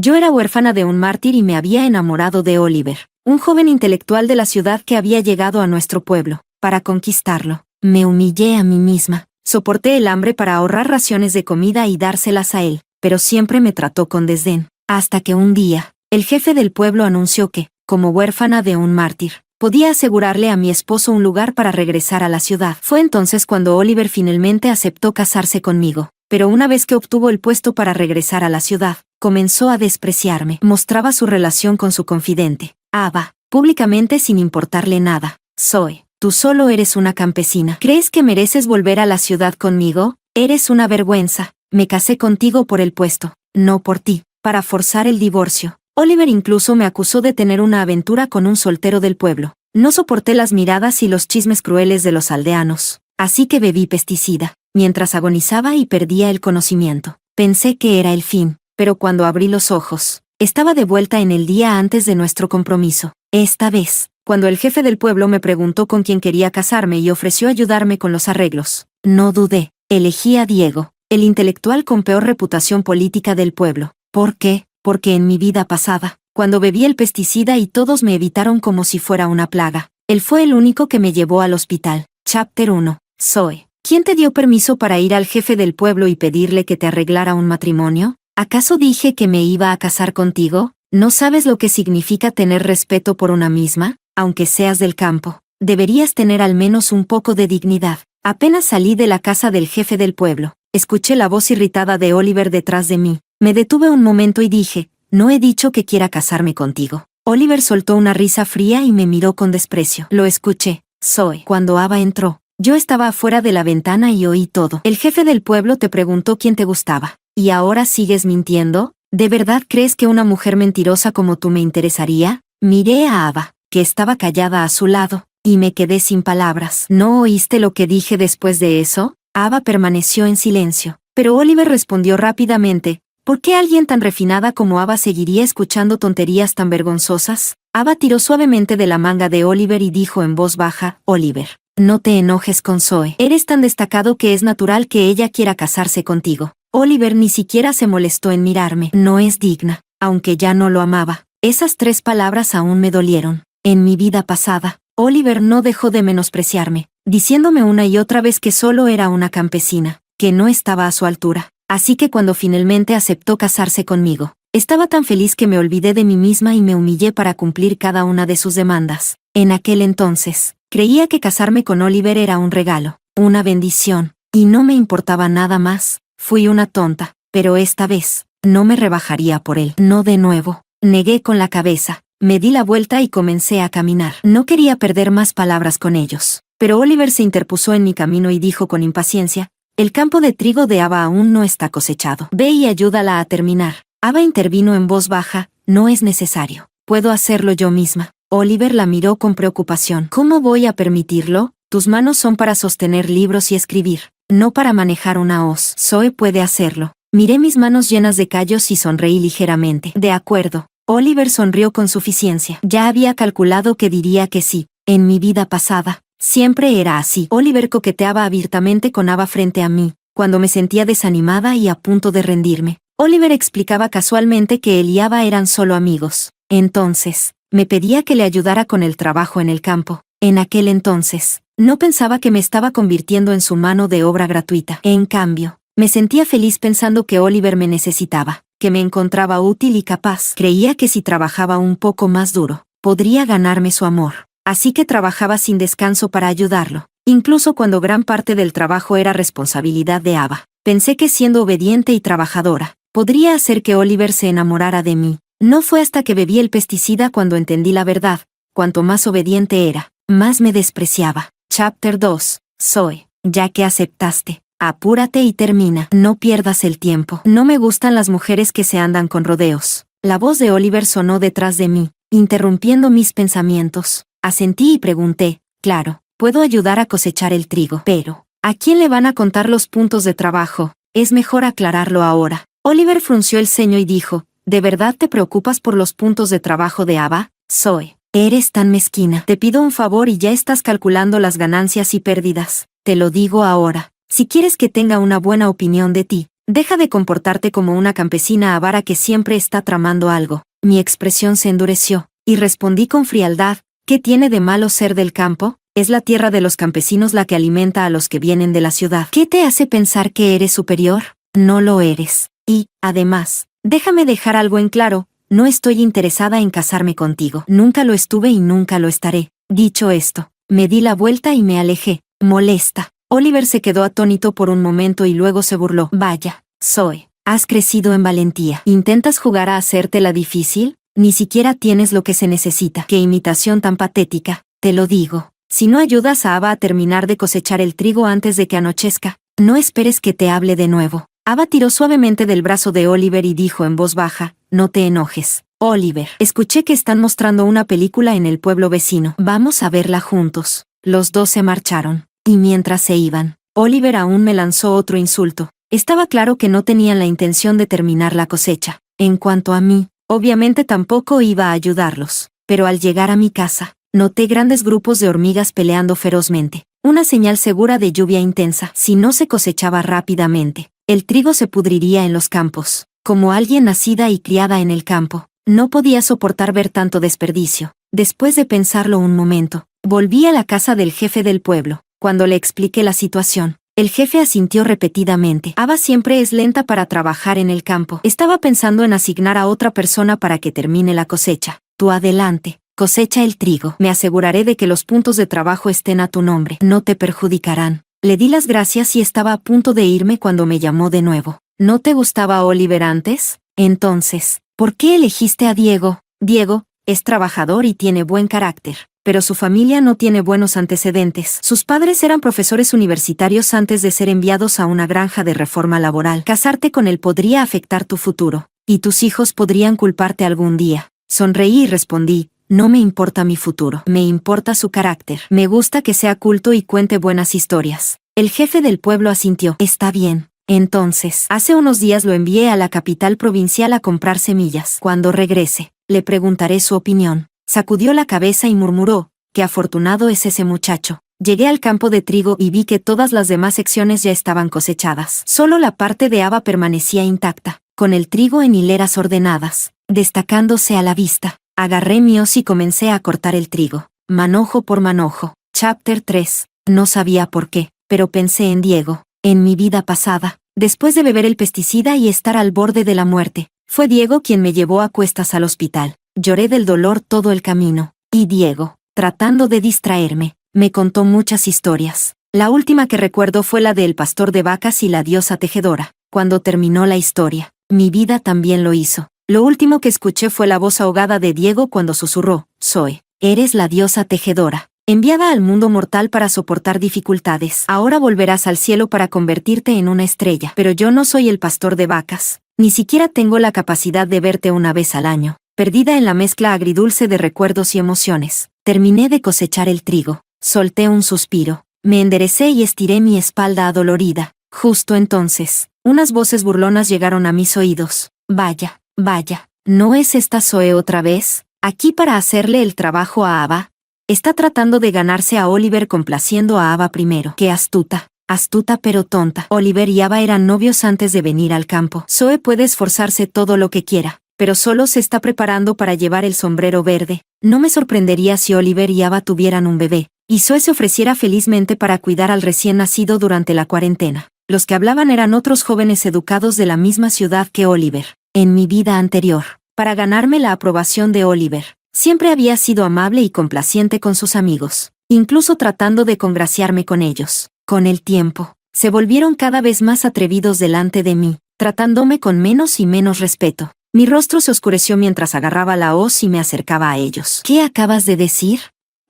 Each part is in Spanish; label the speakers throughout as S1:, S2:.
S1: Yo era huérfana de un mártir y me había enamorado de Oliver, un joven intelectual de la ciudad que había llegado a nuestro pueblo. Para conquistarlo, me humillé a mí misma. Soporté el hambre para ahorrar raciones de comida y dárselas a él, pero siempre me trató con desdén. Hasta que un día, el jefe del pueblo anunció que, como huérfana de un mártir, podía asegurarle a mi esposo un lugar para regresar a la ciudad. Fue entonces cuando Oliver finalmente aceptó casarse conmigo. Pero una vez que obtuvo el puesto para regresar a la ciudad, comenzó a despreciarme. Mostraba su relación con su confidente, Ava, públicamente sin importarle nada. Zoe, tú solo eres una campesina. ¿Crees que mereces volver a la ciudad conmigo? Eres una vergüenza. Me casé contigo por el puesto, no por ti, para forzar el divorcio. Oliver incluso me acusó de tener una aventura con un soltero del pueblo. No soporté las miradas y los chismes crueles de los aldeanos, así que bebí pesticida, mientras agonizaba y perdía el conocimiento. Pensé que era el fin, pero cuando abrí los ojos, estaba de vuelta en el día antes de nuestro compromiso. Esta vez, cuando el jefe del pueblo me preguntó con quién quería casarme y ofreció ayudarme con los arreglos, no dudé. Elegí a Diego, el intelectual con peor reputación política del pueblo. ¿Por qué? Porque en mi vida pasada, cuando bebí el pesticida y todos me evitaron como si fuera una plaga, él fue el único que me llevó al hospital. Chapter 1. Zoe. ¿Quién te dio permiso para ir al jefe del pueblo y pedirle que te arreglara un matrimonio? ¿Acaso dije que me iba a casar contigo? ¿No sabes lo que significa tener respeto por una misma? Aunque seas del campo, deberías tener al menos un poco de dignidad. Apenas salí de la casa del jefe del pueblo, escuché la voz irritada de Oliver detrás de mí. Me detuve un momento y dije, no he dicho que quiera casarme contigo. Oliver soltó una risa fría y me miró con desprecio. Lo escuché, Zoe. Cuando Ava entró, yo estaba afuera de la ventana y oí todo. El jefe del pueblo te preguntó quién te gustaba. ¿Y ahora sigues mintiendo? ¿De verdad crees que una mujer mentirosa como tú me interesaría? Miré a Ava, que estaba callada a su lado, y me quedé sin palabras. ¿No oíste lo que dije después de eso? Ava permaneció en silencio, pero Oliver respondió rápidamente. ¿Por qué alguien tan refinada como Ava seguiría escuchando tonterías tan vergonzosas? Ava tiró suavemente de la manga de Oliver y dijo en voz baja, Oliver, no te enojes con Zoe. Eres tan destacado que es natural que ella quiera casarse contigo. Oliver ni siquiera se molestó en mirarme. No es digna, aunque ya no lo amaba. Esas 3 palabras aún me dolieron. En mi vida pasada, Oliver no dejó de menospreciarme, diciéndome una y otra vez que solo era una campesina, que no estaba a su altura. Así que cuando finalmente aceptó casarse conmigo, estaba tan feliz que me olvidé de mí misma y me humillé para cumplir cada una de sus demandas. En aquel entonces, creía que casarme con Oliver era un regalo, una bendición, y no me importaba nada más. Fui una tonta, pero esta vez, no me rebajaría por él. No de nuevo. Negué con la cabeza, me di la vuelta y comencé a caminar. No quería perder más palabras con ellos, pero Oliver se interpuso en mi camino y dijo con impaciencia, el campo de trigo de Ava aún no está cosechado. Ve y ayúdala a terminar. Ava intervino en voz baja, no es necesario. Puedo hacerlo yo misma. Oliver la miró con preocupación. ¿Cómo voy a permitirlo? Tus manos son para sostener libros y escribir, no para manejar una hoz. Zoe puede hacerlo. Miré mis manos llenas de callos y sonreí ligeramente. De acuerdo. Oliver sonrió con suficiencia. Ya había calculado que diría que sí. En mi vida pasada, siempre era así. Oliver coqueteaba abiertamente con Ava frente a mí, cuando me sentía desanimada y a punto de rendirme. Oliver explicaba casualmente que él y Ava eran solo amigos. Entonces, me pedía que le ayudara con el trabajo en el campo. En aquel entonces, no pensaba que me estaba convirtiendo en su mano de obra gratuita. En cambio, me sentía feliz pensando que Oliver me necesitaba, que me encontraba útil y capaz. Creía que si trabajaba un poco más duro, podría ganarme su amor. Así que trabajaba sin descanso para ayudarlo, incluso cuando gran parte del trabajo era responsabilidad de Ava. Pensé que siendo obediente y trabajadora, podría hacer que Oliver se enamorara de mí. No fue hasta que bebí el pesticida cuando entendí la verdad. Cuanto más obediente era, más me despreciaba. Chapter 2. Zoe, ya que aceptaste, apúrate y termina. No pierdas el tiempo. No me gustan las mujeres que se andan con rodeos. La voz de Oliver sonó detrás de mí, interrumpiendo mis pensamientos. Asentí y pregunté, claro, puedo ayudar a cosechar el trigo, pero ¿a quién le van a contar los puntos de trabajo? Es mejor aclararlo ahora. Oliver frunció el ceño y dijo, ¿de verdad te preocupas por los puntos de trabajo de Ava? Zoe, eres tan mezquina. Te pido un favor y ya estás calculando las ganancias y pérdidas. Te lo digo ahora. Si quieres que tenga una buena opinión de ti, Deja de comportarte como una campesina avara que siempre está tramando algo. Mi expresión se endureció, y respondí con frialdad, ¿qué tiene de malo ser del campo? Es la tierra de los campesinos la que alimenta a los que vienen de la ciudad. ¿Qué te hace pensar que eres superior? No lo eres. Y, además, déjame dejar algo en claro, no estoy interesada en casarme contigo. Nunca lo estuve y nunca lo estaré. Dicho esto, me di la vuelta y me alejé, molesta. Oliver se quedó atónito por un momento y luego se burló. Vaya, Zoe, has crecido en valentía. ¿Intentas jugar a hacértela difícil? Ni siquiera tienes lo que se necesita. ¡Qué imitación tan patética! Te lo digo. Si no ayudas a Ava a terminar de cosechar el trigo antes de que anochezca, no esperes que te hable de nuevo. Ava tiró suavemente del brazo de Oliver y dijo en voz baja, no te enojes. Oliver, escuché que están mostrando una película en el pueblo vecino. Vamos a verla juntos. Los dos se marcharon. Y mientras se iban, Oliver aún me lanzó otro insulto. Estaba claro que no tenían la intención de terminar la cosecha. En cuanto a mí, obviamente tampoco iba a ayudarlos. Pero al llegar a mi casa, noté grandes grupos de hormigas peleando ferozmente. Una señal segura de lluvia intensa. Si no se cosechaba rápidamente, el trigo se pudriría en los campos. Como alguien nacida y criada en el campo, no podía soportar ver tanto desperdicio. Después de pensarlo un momento, volví a la casa del jefe del pueblo. Cuando le expliqué la situación, el jefe asintió repetidamente. Ava siempre es lenta para trabajar en el campo. Estaba pensando en asignar a otra persona para que termine la cosecha. Tú adelante, cosecha el trigo. Me aseguraré de que los puntos de trabajo estén a tu nombre. No te perjudicarán. Le di las gracias y estaba a punto de irme cuando me llamó de nuevo. ¿No te gustaba Oliver antes? Entonces, ¿por qué elegiste a Diego? Diego es trabajador y tiene buen carácter, pero su familia no tiene buenos antecedentes. Sus padres eran profesores universitarios antes de ser enviados a una granja de reforma laboral. Casarte con él podría afectar tu futuro, y tus hijos podrían culparte algún día. Sonreí y respondí, no me importa mi futuro, me importa su carácter. Me gusta que sea culto y cuente buenas historias. El jefe del pueblo asintió. Está bien. Entonces, hace unos días lo envié a la capital provincial a comprar semillas. Cuando regrese, le preguntaré su opinión. Sacudió la cabeza y murmuró, qué afortunado es ese muchacho. Llegué al campo de trigo y vi que todas las demás secciones ya estaban cosechadas. Solo la parte de Ava permanecía intacta, con el trigo en hileras ordenadas, destacándose a la vista. Agarré mi hoz y comencé a cortar el trigo, manojo por manojo. Chapter 3. No sabía por qué, pero pensé en Diego. En mi vida pasada, después de beber el pesticida y estar al borde de la muerte, fue Diego quien me llevó a cuestas al hospital. Lloré del dolor todo el camino, y Diego, tratando de distraerme, me contó muchas historias. La última que recuerdo fue la del pastor de vacas y la diosa tejedora. Cuando terminó la historia, mi vida también lo hizo. Lo último que escuché fue la voz ahogada de Diego cuando susurró, Zoe, eres la diosa tejedora, enviada al mundo mortal para soportar dificultades. Ahora volverás al cielo para convertirte en una estrella. Pero yo no soy el pastor de vacas. Ni siquiera tengo la capacidad de verte una vez al año. Perdida en la mezcla agridulce de recuerdos y emociones, terminé de cosechar el trigo. Solté un suspiro. Me enderecé y estiré mi espalda adolorida. Justo entonces, unas voces burlonas llegaron a mis oídos. Vaya, vaya, ¿no es esta Zoe otra vez? ¿Aquí para hacerle el trabajo a Ava? Está tratando de ganarse a Oliver complaciendo a Ava primero. ¡Qué astuta! Astuta pero tonta. Oliver y Ava eran novios antes de venir al campo. Zoe puede esforzarse todo lo que quiera, pero solo se está preparando para llevar el sombrero verde. No me sorprendería si Oliver y Ava tuvieran un bebé, y Zoe se ofreciera felizmente para cuidar al recién nacido durante la cuarentena. Los que hablaban eran otros jóvenes educados de la misma ciudad que Oliver. En mi vida anterior, para ganarme la aprobación de Oliver, siempre había sido amable y complaciente con sus amigos, incluso tratando de congraciarme con ellos. Con el tiempo, se volvieron cada vez más atrevidos delante de mí, tratándome con menos y menos respeto. Mi rostro se oscureció mientras agarraba la hoz y me acercaba a ellos. ¿Qué acabas de decir?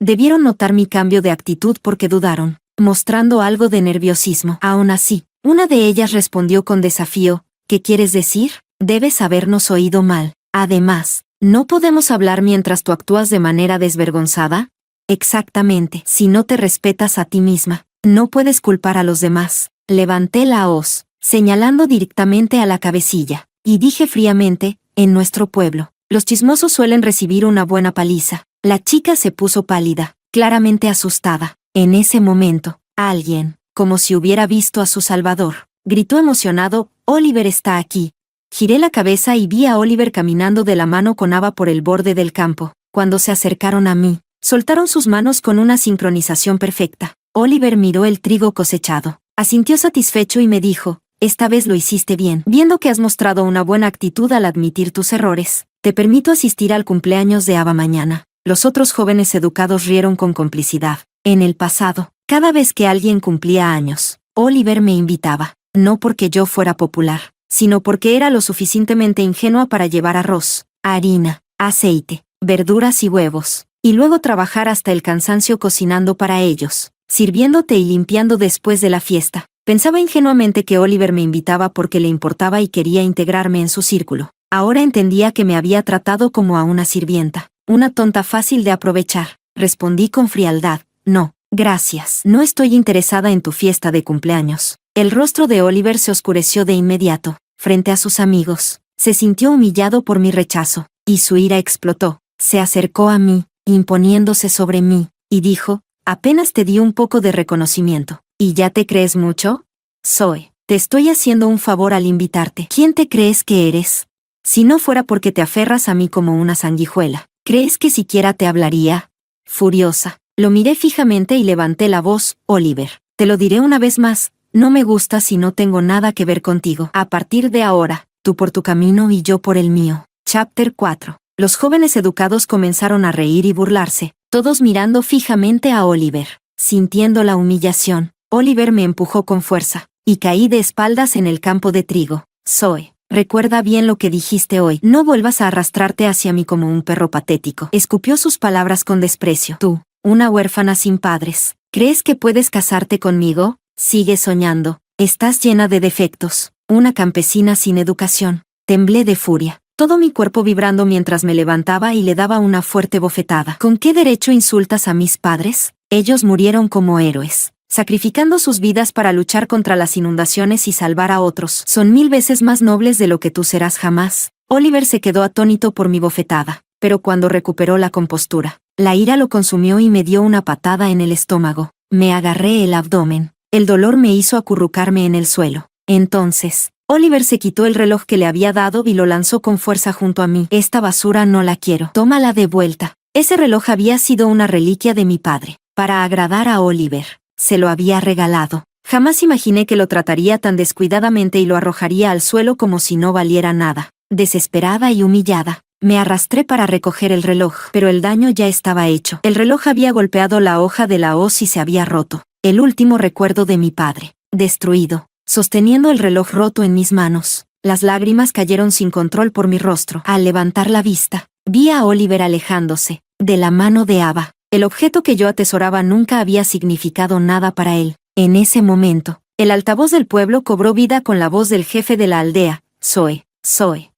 S1: Debieron notar mi cambio de actitud porque dudaron, mostrando algo de nerviosismo. Aún así, una de ellas respondió con desafío, ¿qué quieres decir? Debes habernos oído mal. Además, ¿no podemos hablar mientras tú actúas de manera desvergonzada? Exactamente. Si no te respetas a ti misma, no puedes culpar a los demás. Levanté la hoz, señalando directamente a la cabecilla, y dije fríamente, en nuestro pueblo, los chismosos suelen recibir una buena paliza. La chica se puso pálida, claramente asustada. En ese momento, alguien, como si hubiera visto a su salvador, gritó emocionado, Oliver está aquí. Giré la cabeza y vi a Oliver caminando de la mano con Ava por el borde del campo. Cuando se acercaron a mí, soltaron sus manos con una sincronización perfecta. Oliver miró el trigo cosechado. Asintió satisfecho y me dijo, esta vez lo hiciste bien. Viendo que has mostrado una buena actitud al admitir tus errores, te permito asistir al cumpleaños de Ava mañana. Los otros jóvenes educados rieron con complicidad. En el pasado, cada vez que alguien cumplía años, Oliver me invitaba, no porque yo fuera popular, sino porque era lo suficientemente ingenua para llevar arroz, harina, aceite, verduras y huevos, y luego trabajar hasta el cansancio cocinando para ellos, sirviéndote y limpiando después de la fiesta. Pensaba ingenuamente que Oliver me invitaba porque le importaba y quería integrarme en su círculo. Ahora entendía que me había tratado como a una sirvienta, una tonta fácil de aprovechar. Respondí con frialdad, no, gracias. No estoy interesada en tu fiesta de cumpleaños. El rostro de Oliver se oscureció de inmediato. Frente a sus amigos, se sintió humillado por mi rechazo, y su ira explotó. Se acercó a mí, imponiéndose sobre mí, y dijo, apenas te di un poco de reconocimiento. ¿Y ya te crees mucho? Zoe, te estoy haciendo un favor al invitarte. ¿Quién te crees que eres? Si no fuera porque te aferras a mí como una sanguijuela, ¿crees que siquiera te hablaría? Furiosa, lo miré fijamente y levanté la voz, Oliver. Te lo diré una vez más, no me gustas y no tengo nada que ver contigo. A partir de ahora, tú por tu camino y yo por el mío. Chapter 4. Los jóvenes educados comenzaron a reír y burlarse, todos mirando fijamente a Oliver. Sintiendo la humillación, Oliver me empujó con fuerza, y caí de espaldas en el campo de trigo. Zoe, recuerda bien lo que dijiste hoy. No vuelvas a arrastrarte hacia mí como un perro patético. Escupió sus palabras con desprecio. Tú, una huérfana sin padres, ¿crees que puedes casarte conmigo? Sigue soñando. Estás llena de defectos. Una campesina sin educación. Temblé de furia, todo mi cuerpo vibrando mientras me levantaba y le daba una fuerte bofetada. ¿Con qué derecho insultas a mis padres? Ellos murieron como héroes, sacrificando sus vidas para luchar contra las inundaciones y salvar a otros. Son 1000 veces más nobles de lo que tú serás jamás. Oliver se quedó atónito por mi bofetada, pero cuando recuperó la compostura, la ira lo consumió y me dio una patada en el estómago. Me agarré el abdomen. El dolor me hizo acurrucarme en el suelo. Entonces, Oliver se quitó el reloj que le había dado y lo lanzó con fuerza junto a mí. Esta basura no la quiero. Tómala de vuelta. Ese reloj había sido una reliquia de mi padre. Para agradar a Oliver, se lo había regalado. Jamás imaginé que lo trataría tan descuidadamente y lo arrojaría al suelo como si no valiera nada. Desesperada y humillada, me arrastré para recoger el reloj, pero el daño ya estaba hecho. El reloj había golpeado la hoja de la hoz y se había roto. El último recuerdo de mi padre, destruido, sosteniendo el reloj roto en mis manos. Las lágrimas cayeron sin control por mi rostro. Al levantar la vista, vi a Oliver alejándose, de la mano de Ava. El objeto que yo atesoraba nunca había significado nada para él. En ese momento, el altavoz del pueblo cobró vida con la voz del jefe de la aldea. Zoe,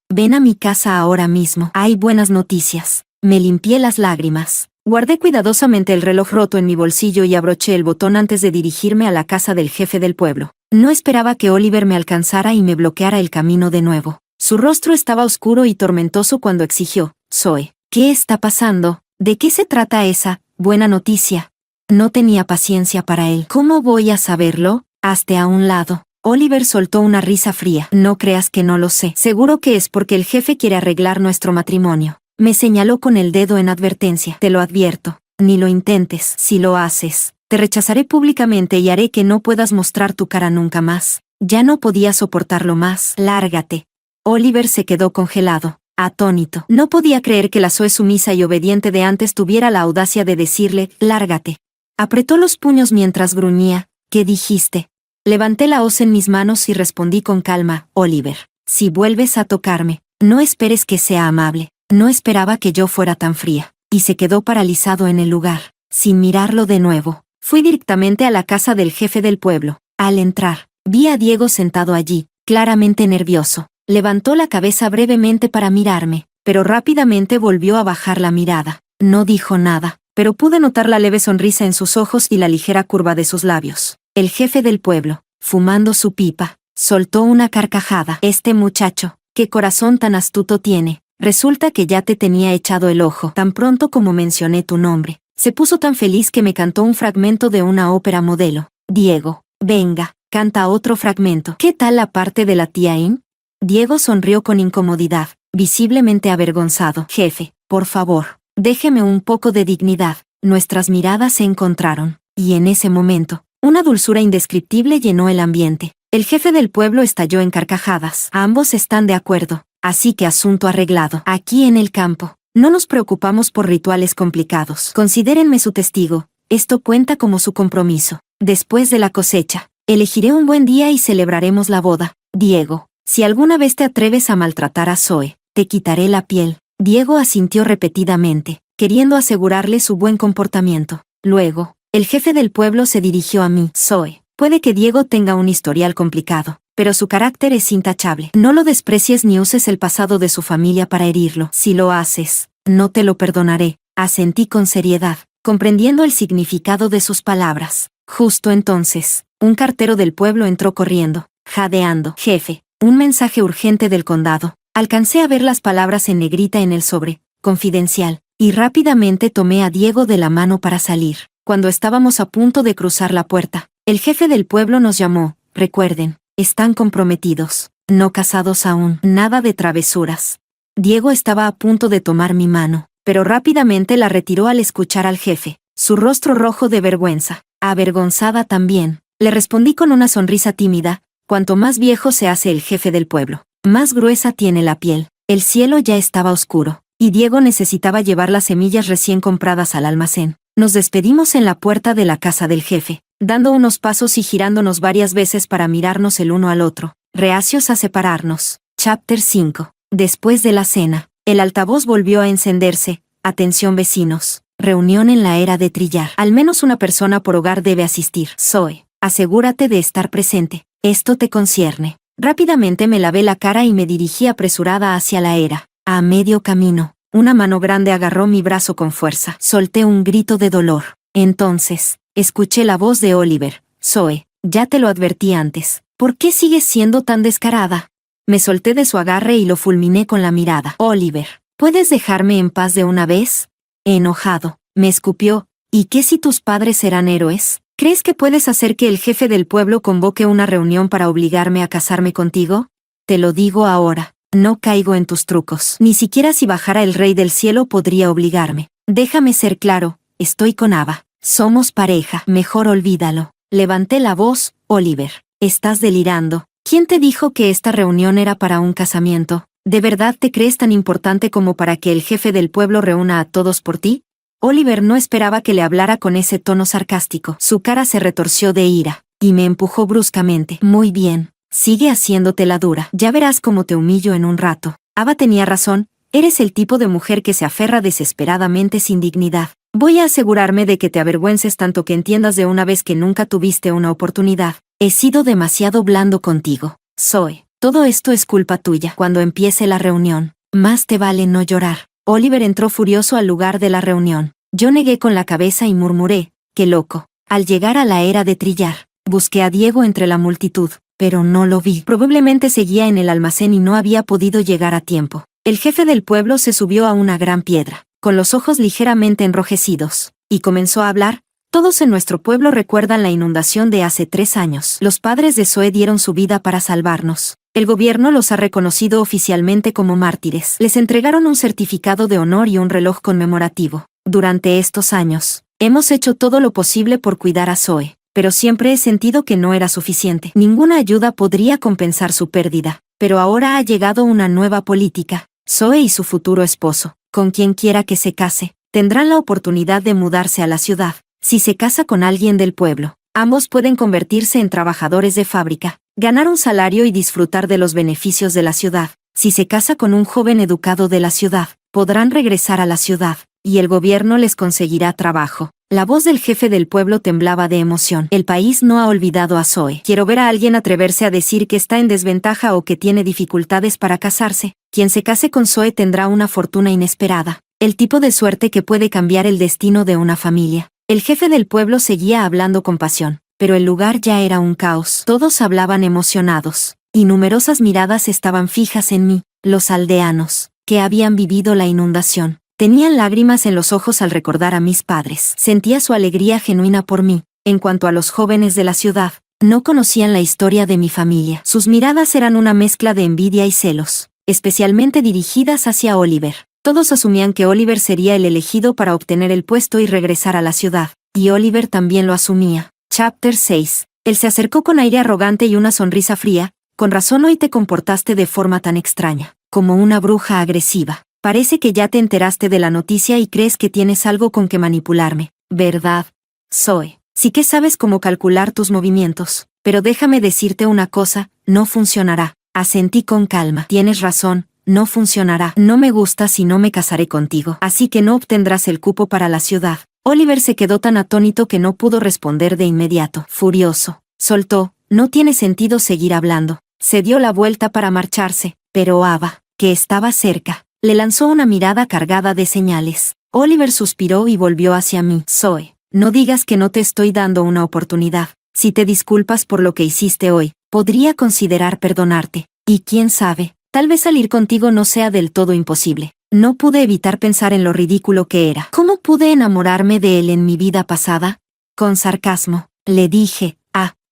S1: ven a mi casa ahora mismo. Hay buenas noticias. Me limpié las lágrimas. Guardé cuidadosamente el reloj roto en mi bolsillo y abroché el botón antes de dirigirme a la casa del jefe del pueblo. No esperaba que Oliver me alcanzara y me bloqueara el camino de nuevo. Su rostro estaba oscuro y tormentoso cuando exigió, Zoe, ¿qué está pasando? ¿De qué se trata esa buena noticia? No tenía paciencia para él. ¿Cómo voy a saberlo? Hazte a un lado. Oliver soltó una risa fría. No creas que no lo sé. Seguro que es porque el jefe quiere arreglar nuestro matrimonio. Me señaló con el dedo en advertencia. Te lo advierto. Ni lo intentes. Si lo haces, te rechazaré públicamente y haré que no puedas mostrar tu cara nunca más. Ya no podía soportarlo más. Lárgate. Oliver se quedó congelado, atónito. No podía creer que la Zoe sumisa y obediente de antes tuviera la audacia de decirle, lárgate. Apretó los puños mientras gruñía. ¿Qué dijiste? Levanté la hoz en mis manos y respondí con calma, Oliver, si vuelves a tocarme, no esperes que sea amable. No esperaba que yo fuera tan fría. Y se quedó paralizado en el lugar, sin mirarlo de nuevo. Fui directamente a la casa del jefe del pueblo. Al entrar, vi a Diego sentado allí, claramente nervioso. Levantó la cabeza brevemente para mirarme, pero rápidamente volvió a bajar la mirada. No dijo nada, pero pude notar la leve sonrisa en sus ojos y la ligera curva de sus labios. El jefe del pueblo, fumando su pipa, soltó una carcajada. Este muchacho, qué corazón tan astuto tiene. Resulta que ya te tenía echado el ojo. Tan pronto como mencioné tu nombre, se puso tan feliz que me cantó un fragmento de una ópera modelo. Diego, venga, canta otro fragmento. ¿Qué tal la parte de la tía In? Diego sonrió con incomodidad, visiblemente avergonzado. Jefe, por favor, déjeme un poco de dignidad. Nuestras miradas se encontraron, y en ese momento, una dulzura indescriptible llenó el ambiente. El jefe del pueblo estalló en carcajadas. Ambos están de acuerdo, así que asunto arreglado. Aquí en el campo, no nos preocupamos por rituales complicados. Considérenme su testigo, esto cuenta como su compromiso. Después de la cosecha, elegiré un buen día y celebraremos la boda. Diego, si alguna vez te atreves a maltratar a Zoe, te quitaré la piel. Diego asintió repetidamente, queriendo asegurarle su buen comportamiento. Luego, el jefe del pueblo se dirigió a mí. Zoe, puede que Diego tenga un historial complicado, pero su carácter es intachable. No lo desprecies ni uses el pasado de su familia para herirlo. Si lo haces, no te lo perdonaré. Asentí con seriedad, comprendiendo el significado de sus palabras. Justo entonces, un cartero del pueblo entró corriendo, jadeando. Jefe, un mensaje urgente del condado. Alcancé a ver las palabras en negrita en el sobre, confidencial, y rápidamente tomé a Diego de la mano para salir. Cuando estábamos a punto de cruzar la puerta, el jefe del pueblo nos llamó. Recuerden, están comprometidos, no casados aún. Nada de travesuras. Diego estaba a punto de tomar mi mano, pero rápidamente la retiró al escuchar al jefe, su rostro rojo de vergüenza. Avergonzada también, le respondí con una sonrisa tímida. Cuanto más viejo se hace el jefe del pueblo, más gruesa tiene la piel. El cielo ya estaba oscuro, y Diego necesitaba llevar las semillas recién compradas al almacén. Nos despedimos en la puerta de la casa del jefe, dando unos pasos y girándonos varias veces para mirarnos el uno al otro, reacios a separarnos. Chapter 5. Después de la cena, el altavoz volvió a encenderse. Atención vecinos, reunión en la era de trillar. Al menos una persona por hogar debe asistir. Zoe, asegúrate de estar presente. Esto te concierne. Rápidamente me lavé la cara y me dirigí apresurada hacia la era. A medio camino, una mano grande agarró mi brazo con fuerza. Solté un grito de dolor. Entonces, escuché la voz de Oliver. Zoe, ya te lo advertí antes. ¿Por qué sigues siendo tan descarada? Me solté de su agarre y lo fulminé con la mirada. Oliver, ¿puedes dejarme en paz de una vez? Enojado, me escupió. ¿Y qué si tus padres serán héroes? ¿Crees que puedes hacer que el jefe del pueblo convoque una reunión para obligarme a casarme contigo? Te lo digo ahora, no caigo en tus trucos. Ni siquiera si bajara el rey del cielo podría obligarme. Déjame ser claro, estoy con Ava. Somos pareja, mejor olvídalo. Levanté la voz. Oliver, estás delirando. ¿Quién te dijo que esta reunión era para un casamiento? ¿De verdad te crees tan importante como para que el jefe del pueblo reúna a todos por ti? Oliver no esperaba que le hablara con ese tono sarcástico. Su cara se retorció de ira, y me empujó bruscamente. Muy bien, sigue haciéndote la dura. Ya verás cómo te humillo en un rato. Ava tenía razón, eres el tipo de mujer que se aferra desesperadamente sin dignidad. Voy a asegurarme de que te avergüences tanto que entiendas de una vez que nunca tuviste una oportunidad. He sido demasiado blando contigo. Zoe, todo esto es culpa tuya. Cuando empiece la reunión, más te vale no llorar. Oliver entró furioso al lugar de la reunión. Yo negué con la cabeza y murmuré, ¡qué loco! Al llegar a la era de trillar, busqué a Diego entre la multitud, pero no lo vi. Probablemente seguía en el almacén y no había podido llegar a tiempo. El jefe del pueblo se subió a una gran piedra, con los ojos ligeramente enrojecidos, y comenzó a hablar. Todos en nuestro pueblo recuerdan la inundación de hace 3 años. Los padres de Zoe dieron su vida para salvarnos. El gobierno los ha reconocido oficialmente como mártires. Les entregaron un certificado de honor y un reloj conmemorativo. Durante estos años, hemos hecho todo lo posible por cuidar a Zoe, pero siempre he sentido que no era suficiente. Ninguna ayuda podría compensar su pérdida. Pero ahora ha llegado una nueva política. Zoe y su futuro esposo, con quien quiera que se case, tendrán la oportunidad de mudarse a la ciudad. Si se casa con alguien del pueblo, ambos pueden convertirse en trabajadores de fábrica, ganar un salario y disfrutar de los beneficios de la ciudad. Si se casa con un joven educado de la ciudad, podrán regresar a la ciudad, y el gobierno les conseguirá trabajo. La voz del jefe del pueblo temblaba de emoción. El país no ha olvidado a Zoe. Quiero ver a alguien atreverse a decir que está en desventaja o que tiene dificultades para casarse. Quien se case con Zoe tendrá una fortuna inesperada, el tipo de suerte que puede cambiar el destino de una familia. El jefe del pueblo seguía hablando con pasión, pero el lugar ya era un caos. Todos hablaban emocionados, y numerosas miradas estaban fijas en mí. Los aldeanos, que habían vivido la inundación, tenían lágrimas en los ojos al recordar a mis padres. Sentía su alegría genuina por mí. En cuanto a los jóvenes de la ciudad, No conocían la historia de mi familia. Sus miradas eran una mezcla de envidia y celos, especialmente dirigidas hacia Oliver. Todos asumían que Oliver sería el elegido para obtener el puesto y regresar a la ciudad, y Oliver también lo asumía. Chapter 6. Él se acercó con aire arrogante y una sonrisa fría. Con razón hoy te comportaste de forma tan extraña, como una bruja agresiva. Parece que ya te enteraste de la noticia y crees que tienes algo con que manipularme, ¿verdad? Zoe, sí que sabes cómo calcular tus movimientos, pero déjame decirte una cosa, no funcionará. Asentí con calma. Tienes razón, no funcionará. No me gustas y no me casaré contigo, así que no obtendrás el cupo para la ciudad. Oliver se quedó tan atónito que no pudo responder de inmediato. Furioso, soltó, no tiene sentido seguir hablando. Se dio la vuelta para marcharse, pero Ava, que estaba cerca, le lanzó una mirada cargada de señales. Oliver suspiró y volvió hacia mí. Zoe, no digas que no te estoy dando una oportunidad. Si te disculpas por lo que hiciste hoy, podría considerar perdonarte. Y quién sabe, tal vez salir contigo no sea del todo imposible. No pude evitar pensar en lo ridículo que era. ¿Cómo pude enamorarme de él en mi vida pasada? Con sarcasmo, le dije,